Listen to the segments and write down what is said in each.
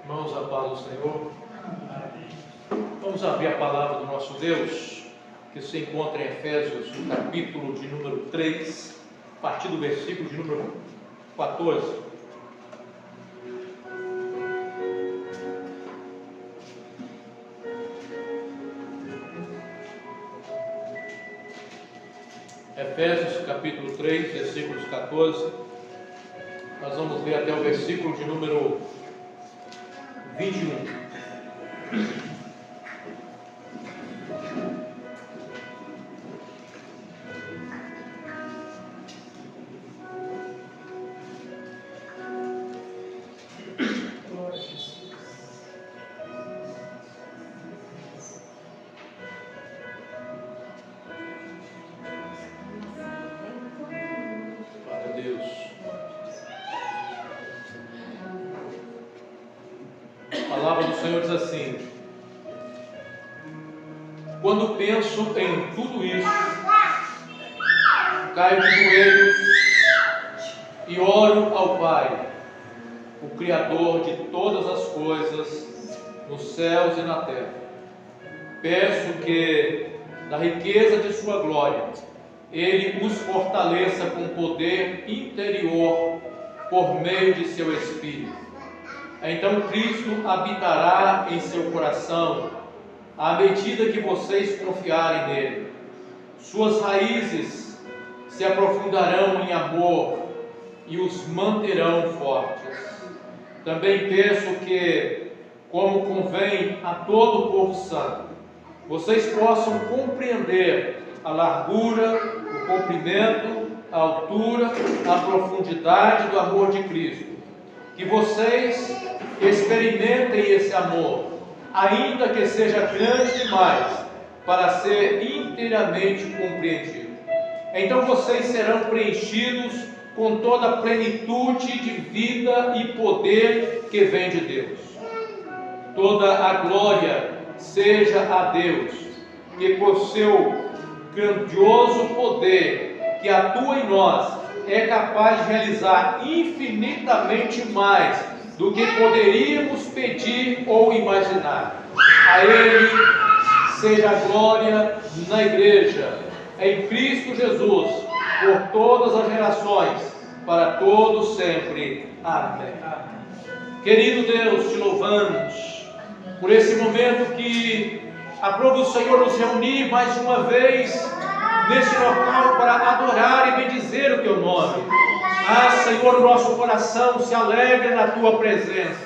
Irmãos, a paz do Senhor. Vamos abrir a palavra do nosso Deus, que se encontra em Efésios, no capítulo de número 3, a partir do versículo de número 14. Efésios, capítulo 3, versículos 14. Nós vamos ler até o versículo de número 21. A palavra do Senhor diz assim: quando penso em tudo isso, caio de joelhos e oro ao Pai, o Criador de todas as coisas, nos céus e na terra. Peço que, da riqueza de sua glória, Ele os fortaleça com poder interior por meio de seu Espírito. Então Cristo habitará em seu coração, à medida que vocês confiarem nele. Suas raízes se aprofundarão em amor e os manterão fortes. Também peço que, como convém a todo o povo santo, vocês possam compreender a largura, o comprimento, a altura, a profundidade do amor de Cristo. Que vocês experimentem esse amor, ainda que seja grande demais para ser inteiramente compreendido. Então vocês serão preenchidos com toda a plenitude de vida e poder que vem de Deus. Toda a glória seja a Deus, que por seu grandioso poder que atua em nós, é capaz de realizar infinitamente mais do que poderíamos pedir ou imaginar. A Ele seja a glória na igreja, em Cristo Jesus, por todas as gerações, para todos sempre. Amém. Querido Deus, te louvamos por esse momento que aprova o Senhor nos reunir mais uma vez nesse local para adorar e bendizer o teu nome. Senhor, o nosso coração se alegra na tua presença,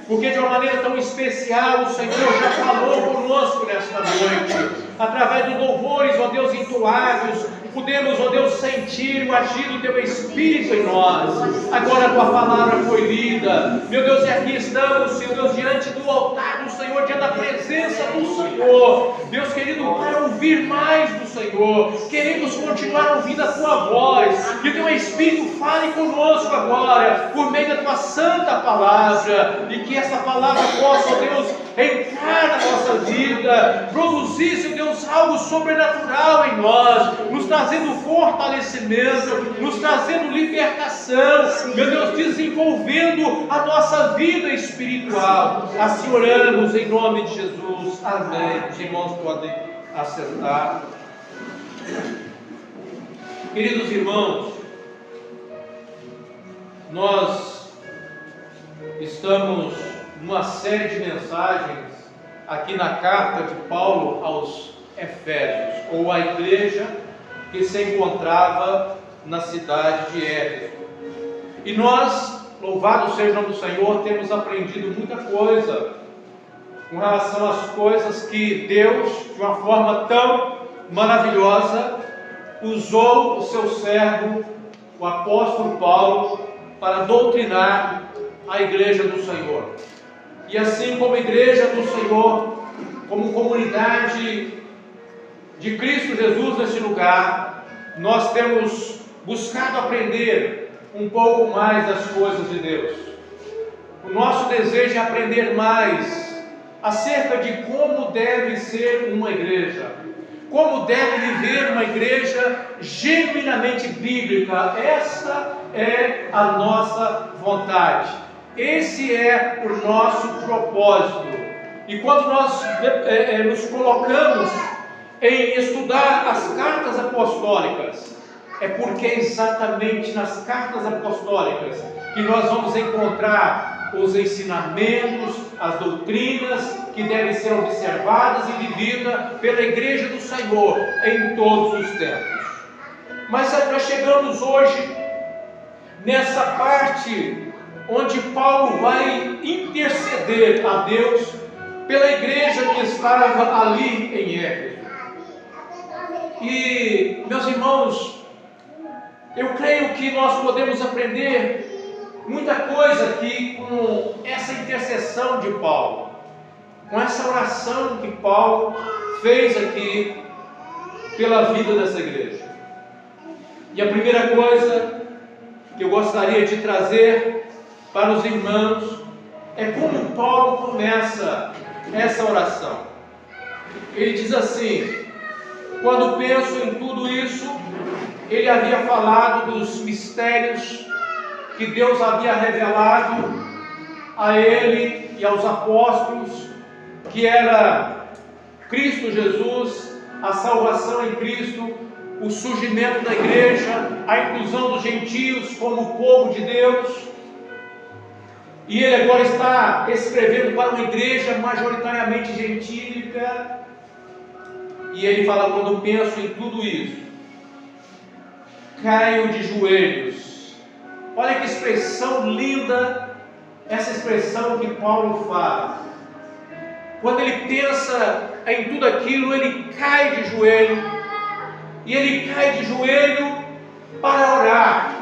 porque de uma maneira tão especial o Senhor já falou conosco nesta noite, através dos louvores, ó Deus, entoados. Podemos, ó Deus, sentir o agir do Teu Espírito em nós. Agora a Tua palavra foi lida, meu Deus, e aqui estamos, Senhor Deus, diante do altar do Senhor, diante da presença do Senhor, Deus querido, para ouvir mais do Senhor. Queremos continuar ouvindo a Tua voz, que o Teu Espírito fale conosco agora, por meio da Tua santa palavra, e que essa palavra possa, ó Deus, entrar na nossa vida, produzir, Senhor Deus, algo sobrenatural em nós, nos trazendo fortalecimento, nos trazendo libertação, meu Deus, desenvolvendo a nossa vida espiritual. Assim oramos em nome de Jesus. Amém. Os irmãos podem assentar. Queridos irmãos, nós estamos numa série de mensagens aqui na carta de Paulo aos Efésios, ou à igreja que se encontrava na cidade de Éfeso. E nós, louvado seja o nome do Senhor, temos aprendido muita coisa com relação às coisas que Deus, de uma forma tão maravilhosa, usou o seu servo, o apóstolo Paulo, para doutrinar a igreja do Senhor. E assim como igreja do Senhor, como comunidade de Cristo Jesus nesse lugar, nós temos buscado aprender um pouco mais das coisas de Deus. O nosso desejo é aprender mais acerca de como deve ser uma igreja, como deve viver uma igreja genuinamente bíblica. Essa é a nossa vontade. Esse é o nosso propósito. E quando nós nos colocamos em estudar as cartas apostólicas, é porque é exatamente nas cartas apostólicas que nós vamos encontrar os ensinamentos, as doutrinas que devem ser observadas e vividas pela Igreja do Senhor em todos os tempos. Mas nós chegamos hoje nessa parte onde Paulo vai interceder a Deus pela igreja que estava ali em Éfeso. E, meus irmãos, eu creio que nós podemos aprender muita coisa aqui com essa intercessão de Paulo, com essa oração que Paulo fez aqui pela vida dessa igreja. E a primeira coisa que eu gostaria de trazer para os irmãos é como Paulo começa essa oração. Ele diz assim: quando penso em tudo isso, ele havia falado dos mistérios que Deus havia revelado a ele e aos apóstolos, que era Cristo Jesus, a salvação em Cristo, o surgimento da igreja, a inclusão dos gentios como povo de Deus. E ele agora está escrevendo para uma igreja majoritariamente gentílica. E ele fala: quando penso em tudo isso, caio de joelhos. Olha que expressão linda, essa expressão que Paulo fala. Quando ele pensa em tudo aquilo, ele cai de joelho. E ele cai de joelho para orar.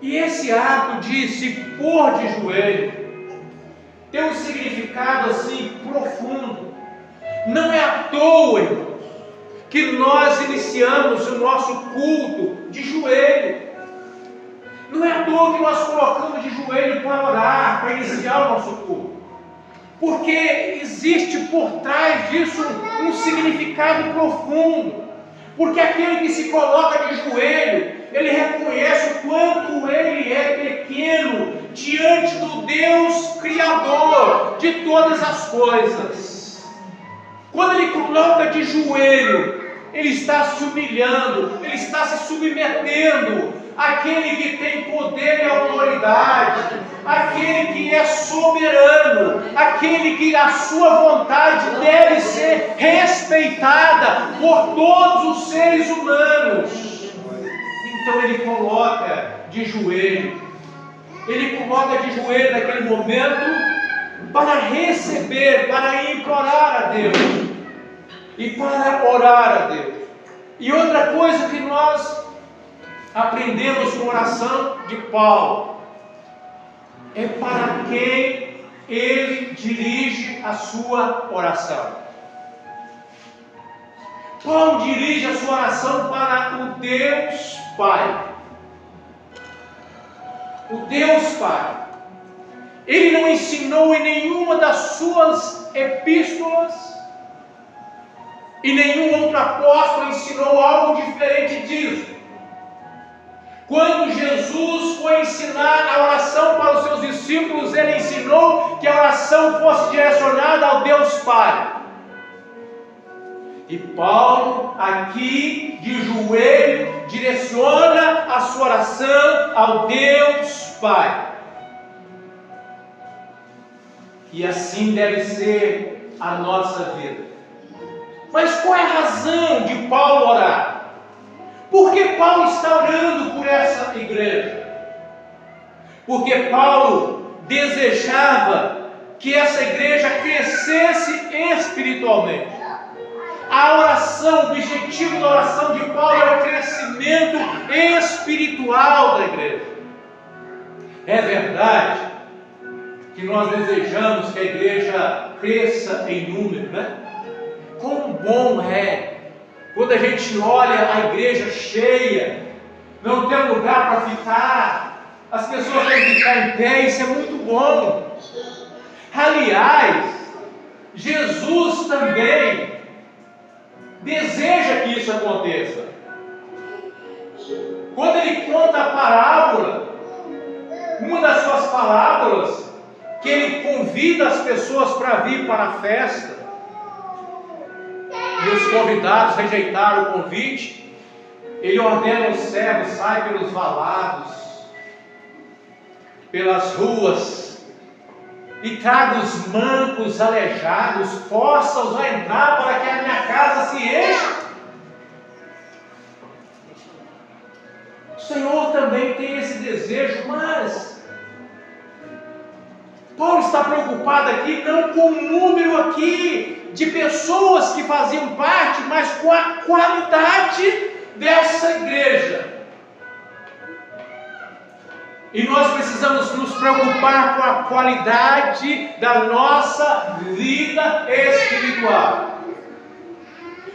E esse ato de se pôr de joelho tem um significado assim profundo. Não é à toa, irmãos, que nós iniciamos o nosso culto de joelho. Não é à toa que nós colocamos de joelho para orar, para iniciar o nosso culto. Porque existe por trás disso um significado profundo. Porque aquele que se coloca de joelho, ele reconhece o quanto ele é pequeno diante do Deus Criador de todas as coisas. Quando ele coloca de joelho, ele está se humilhando, ele está se submetendo àquele que tem poder e autoridade, aquele que é soberano, aquele que a sua vontade deve ser respeitada por todos os seres humanos. Então ele coloca de joelho, naquele momento para receber, para implorar a Deus e para orar a Deus. E outra coisa que nós aprendemos com a oração de Paulo é para quem ele dirige a sua oração. Paulo dirige a sua oração para o Deus Pai. O Deus Pai. Ele não ensinou em nenhuma das suas epístolas, e nenhum outro apóstolo ensinou algo diferente disso. Quando Jesus foi ensinar a oração para os seus discípulos, ele ensinou que a oração fosse direcionada ao Deus Pai. E Paulo, aqui de joelho, direciona a sua oração ao Deus Pai. E assim deve ser a nossa vida. Mas qual é a razão de Paulo orar? Por que Paulo está orando por essa igreja? Porque Paulo desejava que essa igreja crescesse espiritualmente. A oração, o objetivo da oração de Paulo é o crescimento espiritual da igreja. É verdade que nós desejamos que a igreja cresça em número, né? Quão bom é quando a gente olha a igreja cheia, não tem lugar para ficar, as pessoas têm que ficar em pé, isso é muito bom. Aliás, Jesus também deseja que isso aconteça. Quando ele conta a parábola Uma das suas parábolas, que ele convida as pessoas para vir para a festa, e os convidados rejeitaram o convite, ele ordena aos servos: sai pelos valados, pelas ruas, e traga os mancos, aleijados, força-os a entrar para que a minha casa se encha. O Senhor também tem esse desejo, mas Paulo está preocupado aqui não com o número aqui de pessoas que faziam parte, mas com a qualidade dessa igreja. E nós precisamos nos preocupar com a qualidade da nossa vida espiritual.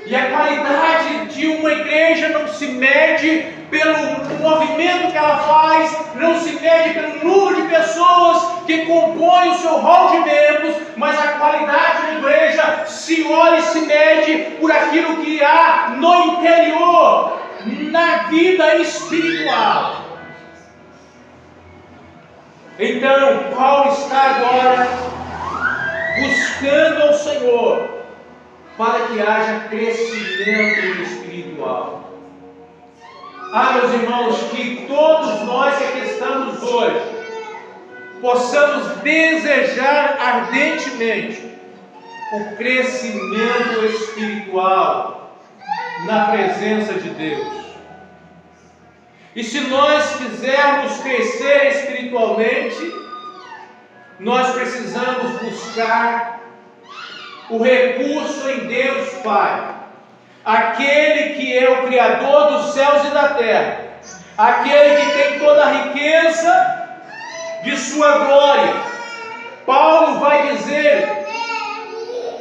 E a qualidade de uma igreja não se mede pelo movimento que ela faz, não se mede pelo número de pessoas que compõem o seu rol de membros, mas a qualidade da igreja se olha e se mede por aquilo que há no interior, na vida espiritual. Então, Paulo está agora buscando ao Senhor para que haja crescimento espiritual. Meus irmãos, que todos nós que aqui estamos hoje possamos desejar ardentemente o crescimento espiritual na presença de Deus. E se nós quisermos crescer espiritualmente, nós precisamos buscar o recurso em Deus Pai, aquele que é o Criador dos céus e da terra, aquele que tem toda a riqueza de sua glória. Paulo vai dizer: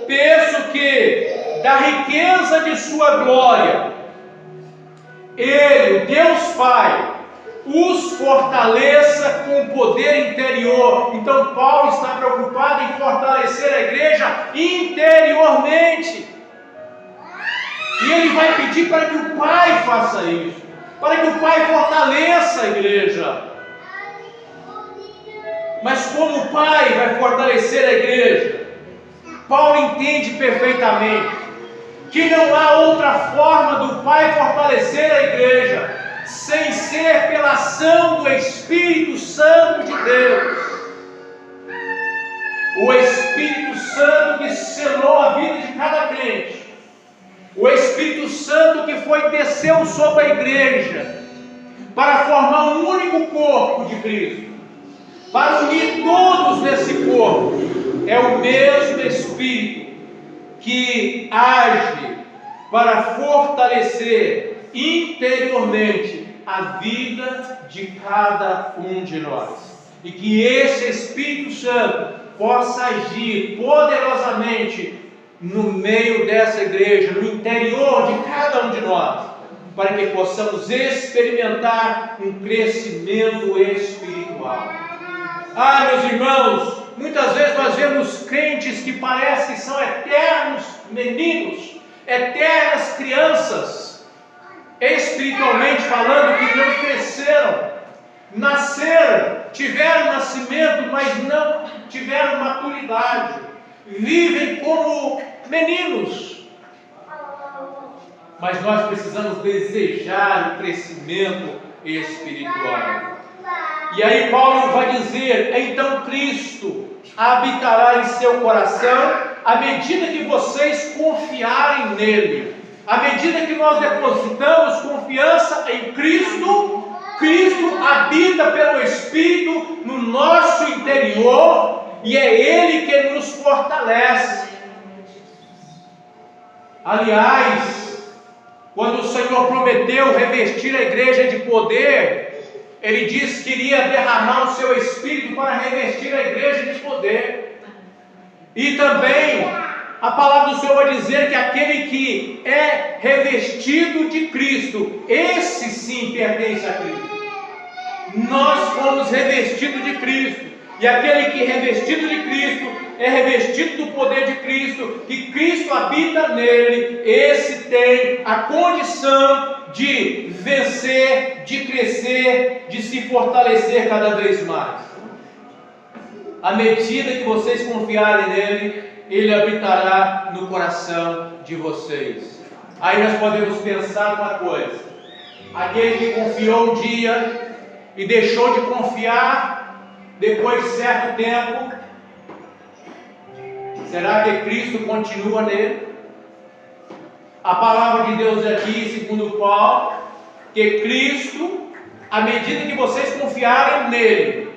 penso que da riqueza de sua glória, Ele, Deus Pai, os fortaleça com o poder interior. Então Paulo está preocupado em fortalecer a igreja interiormente. E ele vai pedir para que o Pai faça isso, para que o Pai fortaleça a igreja. Mas como o Pai vai fortalecer a igreja? Paulo entende perfeitamente que não há outra forma do Pai fortalecer a igreja sem ser pela ação do Espírito Santo de Deus. O Espírito Santo que selou a vida de cada crente, o Espírito Santo que desceu sobre a igreja para formar um único corpo de Cristo, para unir todos nesse corpo. É o mesmo Espírito que age para fortalecer interiormente a vida de cada um de nós, e que esse Espírito Santo possa agir poderosamente no meio dessa igreja, no interior de cada um de nós, para que possamos experimentar um crescimento espiritual. Meus irmãos, muitas vezes nós vemos crentes que parecem que são eternos meninos, eternas crianças, espiritualmente falando, que não cresceram, nasceram, tiveram nascimento, mas não tiveram maturidade, vivem como meninos. Mas nós precisamos desejar o crescimento espiritual. E aí Paulo vai dizer: então Cristo habitará em seu coração à medida que vocês confiarem nele. À medida que nós depositamos confiança em Cristo, Cristo habita pelo Espírito no nosso interior, e é Ele que nos fortalece. Aliás, quando o Senhor prometeu revestir a igreja de poder, Ele disse que iria derramar o seu Espírito para revestir a igreja de poder. E também a palavra do Senhor vai dizer que aquele que é revestido de Cristo, esse sim pertence a Cristo. Nós fomos revestidos de Cristo, e aquele que é revestido de Cristo é revestido do poder de Cristo, que Cristo habita nele. Esse tem a condição de vencer, de crescer, de se fortalecer cada vez mais. À medida que vocês confiarem nele, ele habitará no coração de vocês. Aí nós podemos pensar uma coisa: aquele que confiou um dia e deixou de confiar depois de certo tempo, será que Cristo continua nele? A palavra de Deus aqui, segundo Paulo, que Cristo, à medida que vocês confiarem nele,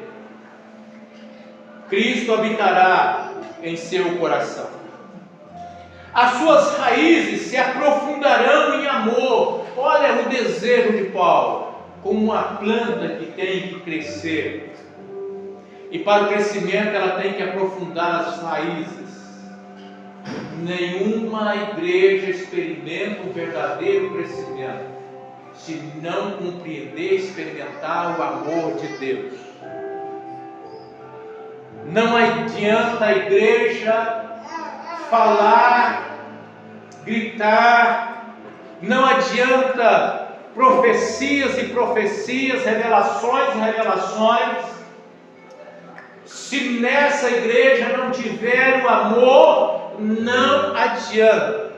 Cristo habitará em seu coração. As suas raízes se aprofundarão em amor. Olha o desejo de Paulo, como uma planta que tem que crescer. E para o crescimento ela tem que aprofundar as raízes. Nenhuma igreja experimenta um verdadeiro crescimento se não compreender e experimentar o amor de Deus. Não adianta a igreja falar, gritar, não adianta profecias e profecias, revelações e revelações, se nessa igreja não tiver o amor, não adianta.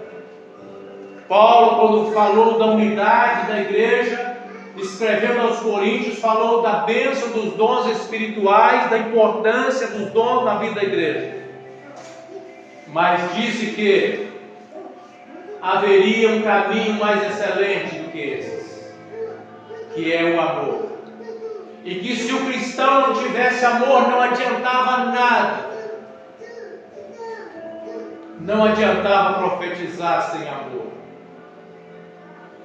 Paulo, quando falou da unidade da igreja, escrevendo aos Coríntios, falou da bênção dos dons espirituais, da importância dos dons na vida da igreja. Mas disse que haveria um caminho mais excelente do que esses, que é o amor. E que se o cristão não tivesse amor, não adiantava nada. Não adiantava profetizar sem amor.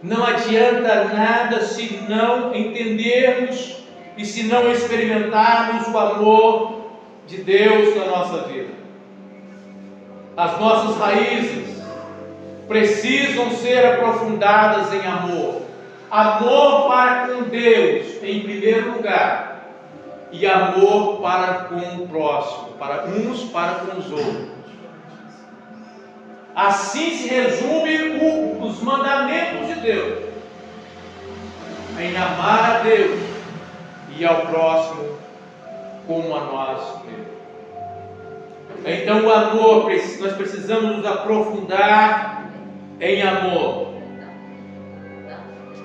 Não adianta nada se não entendermos e se não experimentarmos o amor de Deus na nossa vida. As nossas raízes precisam ser aprofundadas em amor. Amor para com Deus em primeiro lugar, e amor para com o próximo, para uns para com os outros. Assim se resume os mandamentos de Deus, em amar a Deus e ao próximo como a nós mesmos. Então o amor, nós precisamos nos aprofundar em amor,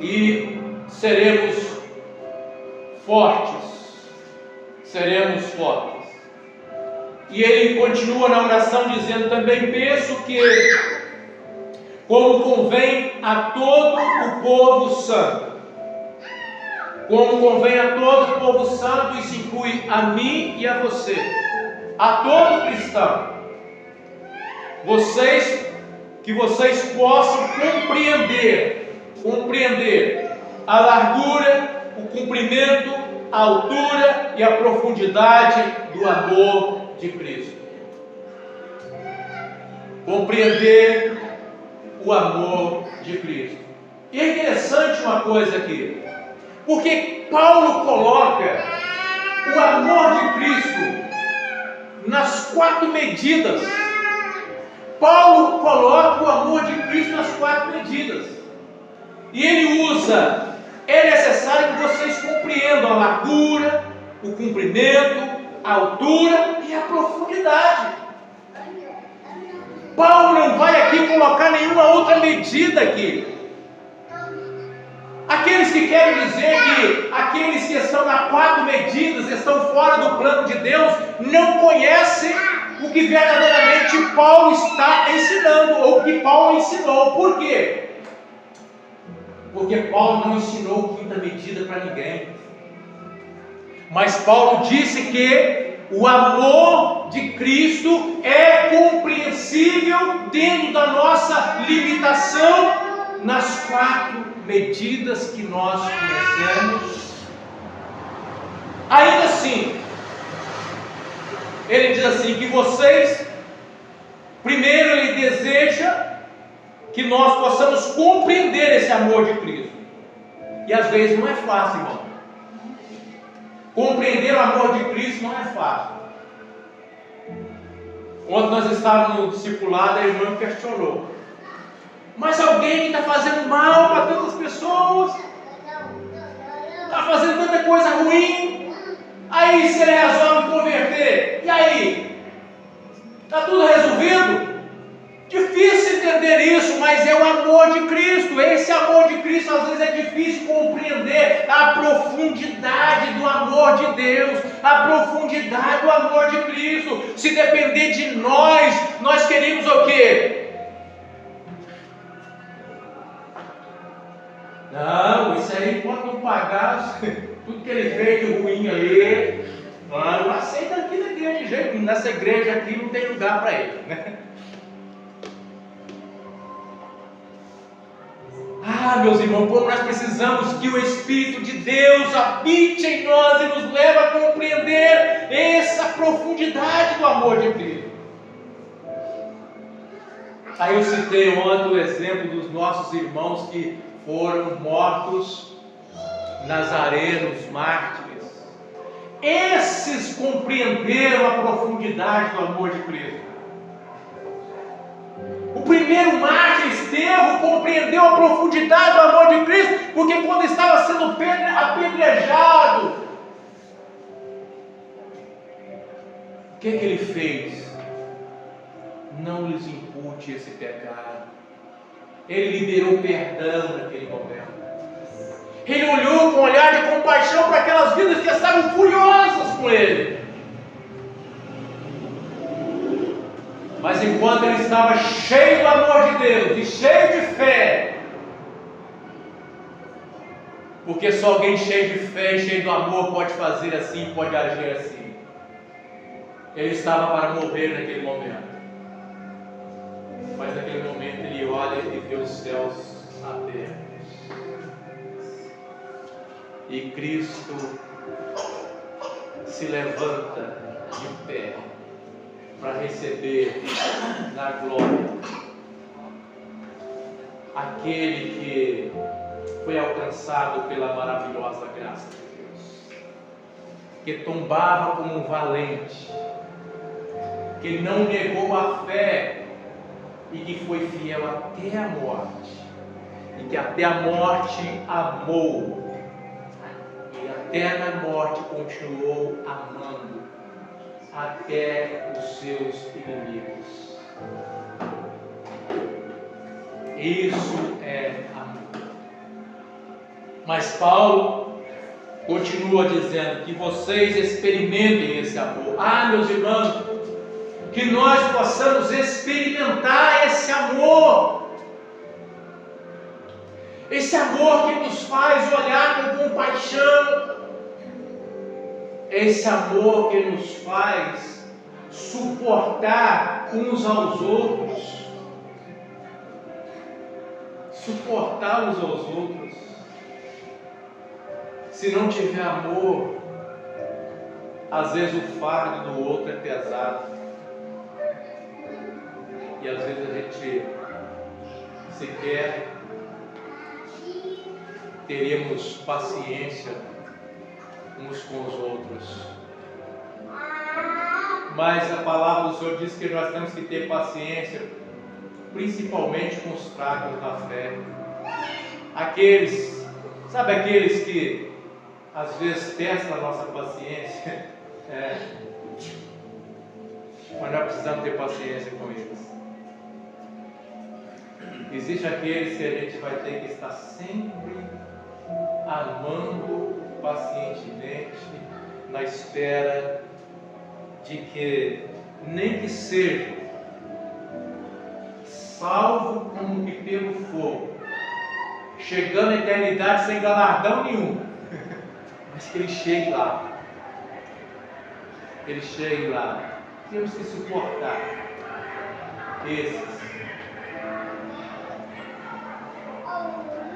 e seremos fortes, E ele continua na oração dizendo também: penso que, como convém a todo o povo santo, isso inclui a mim e a você, a todo cristão, que vocês possam compreender a largura, o comprimento, a altura e a profundidade do amor de Cristo. Compreender o amor de Cristo. E é interessante uma coisa aqui, porque Paulo coloca o amor de Cristo nas 4 medidas. Paulo coloca o amor de Cristo nas 4 medidas. E ele usa: é necessário que vocês compreendam a largura, o comprimento, a altura e a profundidade. Paulo não vai aqui colocar nenhuma outra medida aqui. Aqueles que querem dizer que aqueles que estão nas 4 medidas estão fora do plano de Deus, não conhecem o que verdadeiramente Paulo está ensinando, ou o que Paulo ensinou. Por quê? Porque Paulo não ensinou 5ª medida para ninguém. Mas Paulo disse que o amor de Cristo é compreensível dentro da nossa limitação nas 4 medidas que nós conhecemos. Ainda assim, ele diz assim, que vocês, primeiro ele deseja que nós possamos compreender esse amor de Cristo. E às vezes não é fácil, irmão. Compreender o amor de Cristo não é fácil. Ontem nós estávamos no discipulado, a irmã questionou: mas alguém que está fazendo mal para tantas pessoas, está fazendo tanta coisa ruim. Aí se ele resolve converter, e aí? Está tudo resolvido? Difícil entender isso, mas é o amor de Cristo. Esse amor de Cristo às vezes é difícil compreender a profundidade do amor de Deus, a profundidade do amor de Cristo. Se depender de nós queremos o quê? Não, isso aí enquanto não pagar tudo que ele fez de ruim aí, não aceita aqui na igreja de jeito. Nessa igreja aqui não tem lugar para ele, né? Meus irmãos, como nós precisamos que o Espírito de Deus habite em nós e nos leve a compreender essa profundidade do amor de Cristo. Aí eu citei ontem o exemplo dos nossos irmãos que foram mortos, nazarenos, mártires. Esses compreenderam a profundidade do amor de Cristo. O primeiro mártir, Estevão, compreendeu a profundidade do amor de Cristo, porque quando estava sendo apedrejado, o que ele fez? Não lhes impute esse pecado. Ele liberou perdão naquele momento. Ele olhou com um olhar de compaixão para aquelas vidas que estavam furiosas com ele. Mas enquanto ele estava cheio do amor de Deus e cheio de fé, porque só alguém cheio de fé e cheio do amor pode fazer assim, pode agir assim. Ele estava para morrer naquele momento. Mas naquele momento ele olha e vê os céus abertos. E Cristo se levanta de pé para receber na glória aquele que foi alcançado pela maravilhosa graça de Deus, que tombava como um valente, que não negou a fé e que foi fiel até a morte, e que até a morte amou, e até na morte continuou amando até os seus inimigos. Isso é amor. Mas Paulo continua dizendo que vocês experimentem esse amor. Meus irmãos, que nós possamos experimentar esse amor. Esse amor que nos faz olhar com compaixão. Esse amor que nos faz suportar uns aos outros. Suportar uns aos outros. Se não tiver amor, às vezes o fardo do outro é pesado. E às vezes a gente sequer teríamos paciência uns com os outros. Mas a palavra do Senhor diz que nós temos que ter paciência, principalmente com os fracos da fé. Sabe aqueles que às vezes testam a nossa paciência? Mas nós precisamos ter paciência com eles. Existem aqueles que a gente vai ter que estar sempre amando pacientemente, na espera de que, nem que seja salvo como que pelo fogo, chegando à eternidade sem galardão nenhum, mas que ele chegue lá. Ele chegue lá. Temos que suportar esses.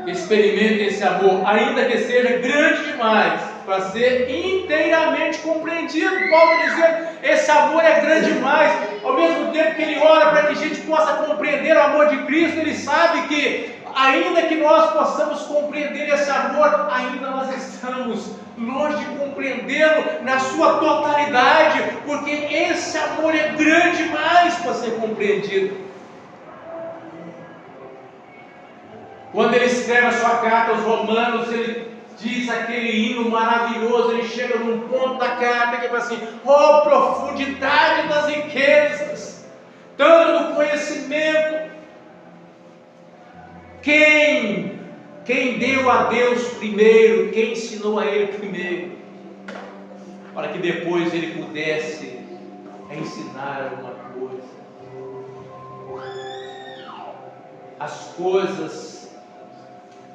Experimente esse amor, ainda que seja grande demais, para ser inteiramente compreendido. Paulo dizendo, esse amor é grande demais. Ao mesmo tempo que ele ora para que a gente possa compreender o amor de Cristo, ele sabe que, ainda que nós possamos compreender esse amor, ainda nós estamos longe de compreendê-lo na sua totalidade, porque esse amor é grande demais para ser compreendido. Quando ele escreve a sua carta aos Romanos, ele diz aquele hino maravilhoso, ele chega num ponto da carta que fala assim: oh, profundidade das riquezas, tanto do conhecimento. Quem deu a Deus primeiro, quem ensinou a Ele primeiro, para que depois Ele pudesse ensinar alguma coisa. As coisas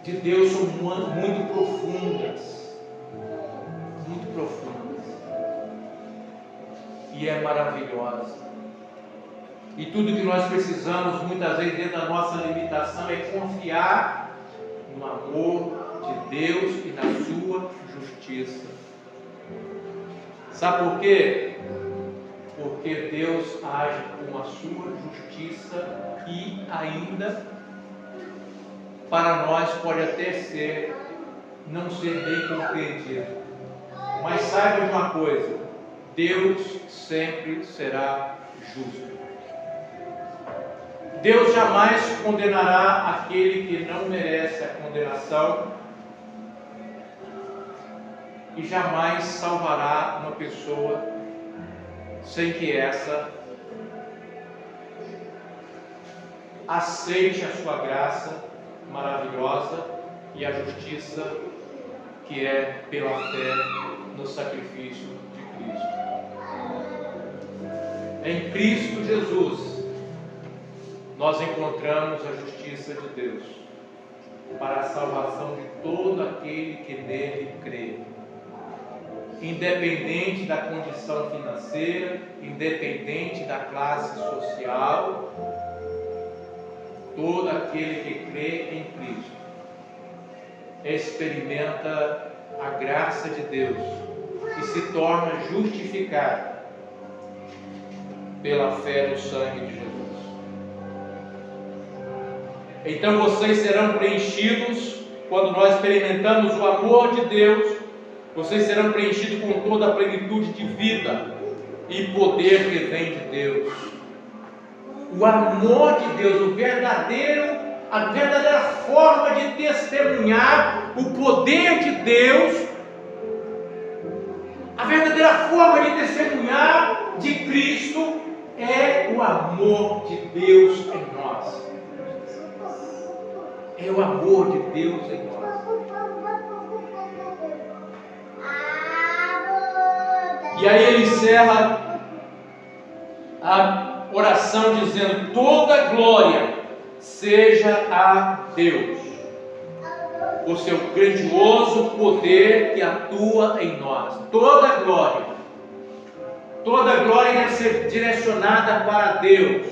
de Deus são muito profundas, e é maravilhosa. E tudo que nós precisamos, muitas vezes, dentro da nossa limitação, é confiar no amor de Deus e na sua justiça. Sabe por quê? Porque Deus age com a sua justiça e ainda, para nós, pode até não ser bem compreendido. Mas saiba de uma coisa: Deus sempre será justo. Deus jamais condenará aquele que não merece a condenação e jamais salvará uma pessoa sem que essa aceite a sua graça maravilhosa e a justiça que é pela fé no sacrifício de Cristo. Em Cristo Jesus nós encontramos a justiça de Deus para a salvação de todo aquele que nele crê, independente da condição financeira, independente da classe social. Todo aquele que crê em Cristo experimenta a graça de Deus e se torna justificado pela fé no sangue de Jesus. Então vocês serão preenchidos, quando nós experimentamos o amor de Deus, vocês serão preenchidos com toda a plenitude de vida e poder que vem de Deus. O amor de Deus, a verdadeira forma de testemunhar o poder de Deus, a verdadeira forma de testemunhar de Cristo é o amor de Deus em nós. É o amor de Deus em nós. E aí ele encerra a oração dizendo: toda glória seja a Deus, o seu grandioso poder que atua em nós. Toda glória deve ser direcionada para Deus,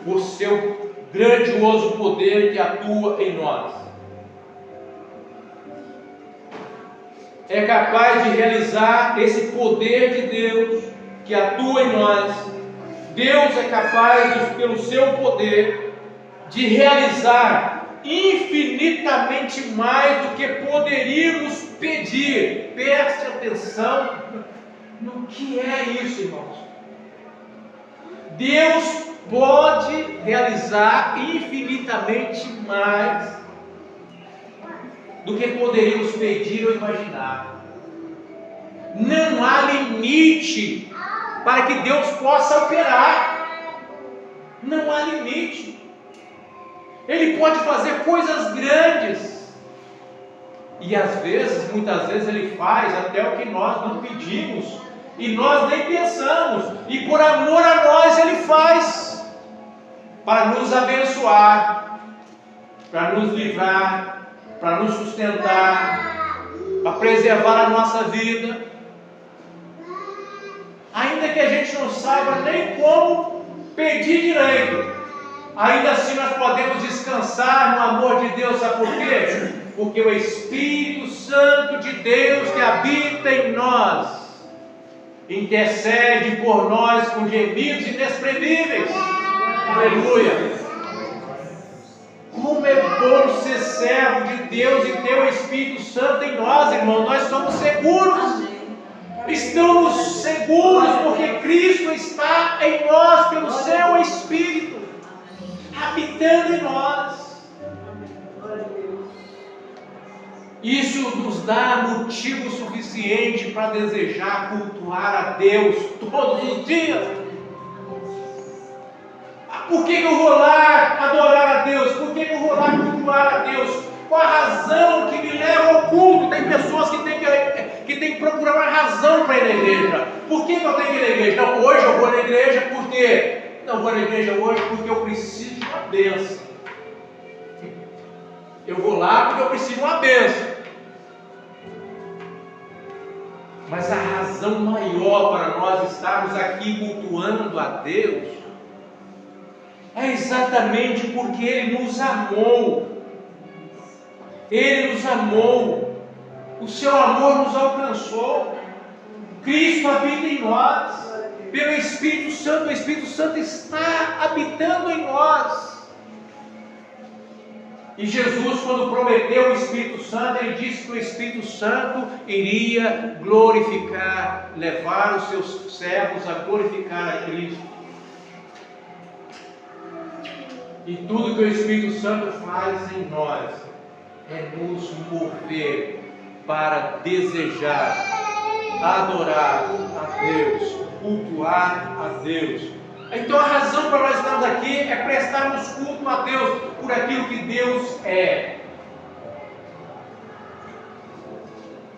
o seu grandioso poder que atua em nós. É capaz de realizar esse poder de Deus que atua em nós. Deus é capaz, pelo seu poder, de realizar infinitamente mais do que poderíamos pedir. Preste atenção no que é isso, irmãos. Deus pode realizar infinitamente mais do que poderíamos pedir ou imaginar. Não há limite para que Deus possa operar. Não há limite. Ele pode fazer coisas grandes. E às vezes, muitas vezes, Ele faz até o que nós não pedimos e nós nem pensamos. E por amor a nós Ele faz, para nos abençoar, para nos livrar, para nos sustentar, para preservar a nossa vida. Ainda que a gente não saiba nem como pedir direito, ainda assim nós podemos descansar no amor de Deus. Sabe por quê? Porque o Espírito Santo de Deus que habita em nós intercede por nós com gemidos inexprimíveis. Aleluia! Como é bom ser servo de Deus e ter o Espírito Santo em nós, irmão. Nós somos seguros. Estamos seguros porque Cristo está em nós pelo seu Espírito, habitando em nós. Isso nos dá motivo suficiente para desejar cultuar a Deus todos os dias. Por que eu vou lá adorar a Deus? Por que eu vou lá cultuar a Deus? Qual a razão que me leva ao culto? Tem pessoas que têm que procurar uma razão para ir na igreja. Por que eu tenho que ir na igreja? Não, hoje eu vou na igreja porque... Não vou na igreja hoje porque eu preciso de uma bênção. Eu vou lá porque eu preciso de uma bênção. Mas a razão maior para nós estarmos aqui cultuando a Deus é exatamente porque Ele nos amou. Ele nos amou. O seu amor nos alcançou. Cristo habita em nós. Pelo Espírito Santo, o Espírito Santo está habitando em nós. E Jesus, quando prometeu o Espírito Santo, Ele disse que o Espírito Santo iria glorificar, levar os seus servos a glorificar a Cristo. E tudo que o Espírito Santo faz em nós é nos mover para desejar, adorar a Deus, cultuar a Deus. Então a razão para nós estarmos aqui é prestarmos culto a Deus por aquilo que Deus é.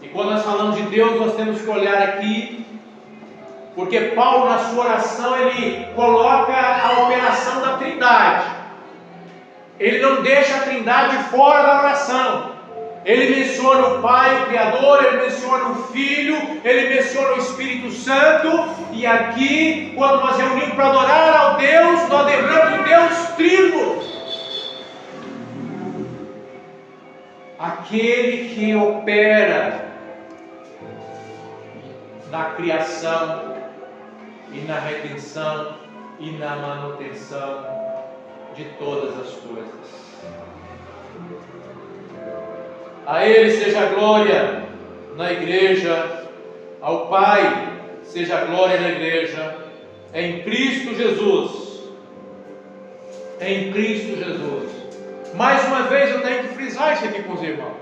E quando nós falamos de Deus, nós temos que olhar aqui, porque Paulo, na sua oração, ele coloca a operação da Trindade. Ele não deixa a Trindade fora da oração. Ele menciona o Pai, o Criador, ele menciona o Filho, ele menciona o Espírito Santo, e aqui, quando nós reunimos para adorar ao Deus, nós lembramos do Deus Trino, aquele que opera na criação, e na redenção, e na manutenção de todas as coisas. A Ele seja a glória na igreja, ao Pai seja a glória na igreja, em Cristo Jesus. Em Cristo Jesus. Mais uma vez eu tenho que frisar isso aqui com os irmãos,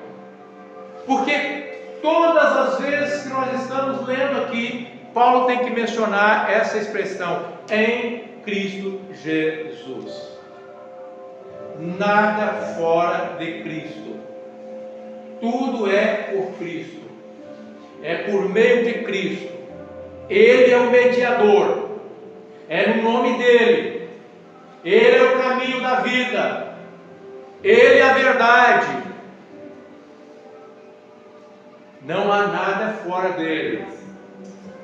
porque todas as vezes que nós estamos lendo aqui, Paulo tem que mencionar essa expressão, em Cristo Jesus. Nada fora de Cristo. Tudo é por Cristo, é por meio de Cristo. Ele é o mediador, é no nome dele. Ele é o caminho da vida, Ele é a verdade. Não há nada fora dele,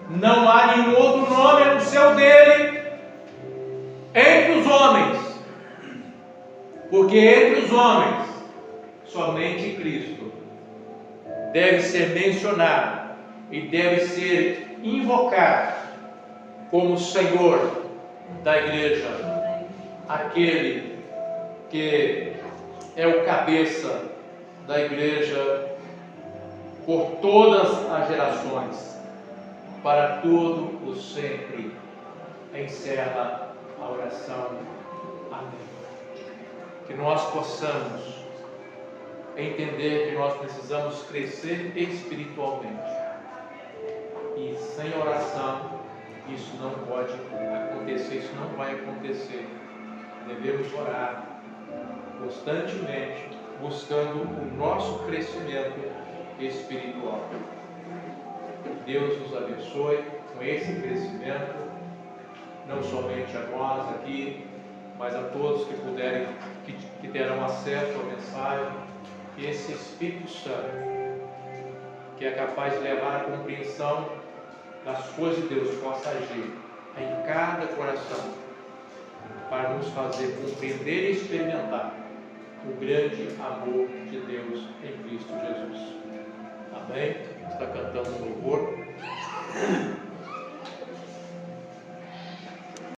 não há nenhum outro nome a não ser o dele entre os homens, porque entre os homens somente Cristo deve ser mencionado e deve ser invocado como Senhor da igreja, aquele que é o cabeça da igreja por todas as gerações, para todo o sempre. Encerra a oração. Amém. Que nós possamos entender que nós precisamos crescer espiritualmente, e sem oração isso não pode acontecer, isso não vai acontecer. Devemos orar constantemente, buscando o nosso crescimento espiritual. Deus nos abençoe com esse crescimento, não somente a nós aqui, mas a todos que puderem, que terão acesso à mensagem. Que esse Espírito Santo, que é capaz de levar a compreensão das coisas de Deus, possa agir em cada coração, para nos fazer compreender e experimentar o grande amor de Deus em Cristo Jesus. Amém? Está cantando um louvor.